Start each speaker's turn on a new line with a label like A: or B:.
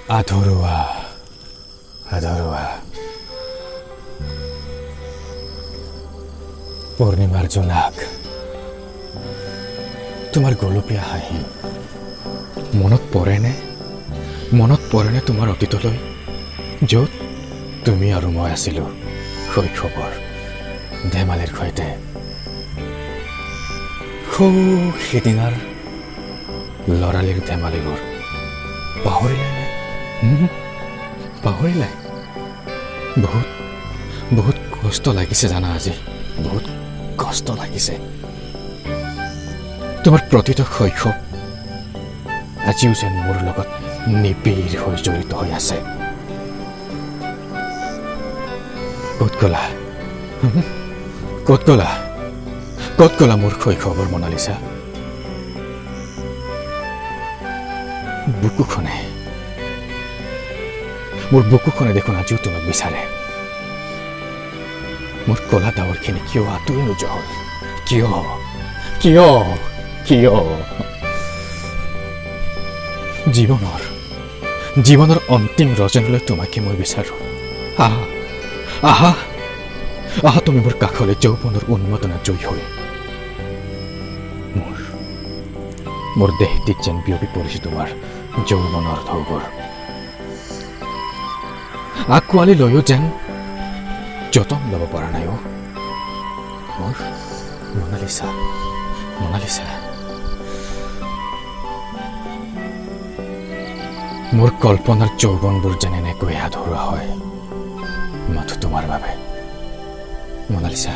A: আধৰুৱা আধৰুৱা পূৰ্ণিমাৰ জোনাক তোমাৰ গোলপীয়া হাঁহি মনত পৰেনে তোমাৰ অতীতলৈ য'ত তুমি আৰু মই আছিলোঁ শৈশৱৰ ধেমালিৰ সৈতে সিদিনাৰ লৰালিৰ ধেমালিবোৰ পাহৰিলানে পাহৰিলাই বহুত কষ্ট লাগিছে জানা আজি বহুত কষ্ট লাগিছে তোমাৰ প্ৰতিটো শৈশৱ আজিও যেন মোৰ লগত নিবিড় হৈ জড়িত হৈ আছে ক'ত গ'লা মোৰ শৈশৱৰ মনালিছা মোৰ বুকুখনে দেখোন আজিও তোমাক বিচাৰে মোৰ কলা ডাৱৰখিনি কিয় আঁতৰি নোযোৱা হ'ল কিয় জীৱনৰ অন্তিম ৰজনীলৈ তোমাকে মই বিচাৰো আহা তুমি মোৰ কাষলৈ যৌৱনৰ উন্মোদনা জয়ী হৈ মোৰ দেহটিত যেন বিয়পি পৰিছে তোমাৰ যৌৱনৰ ঢৌবোৰ আকোৱালি লৈও যেন যতন ল'ব পৰা নাই মোৰ মনালিছা মোৰ কল্পনাৰ যৌৱনবোৰ যেন এনেকৈ আধৰুৱা হয় মাথো তোমাৰ বাবে মনালিছা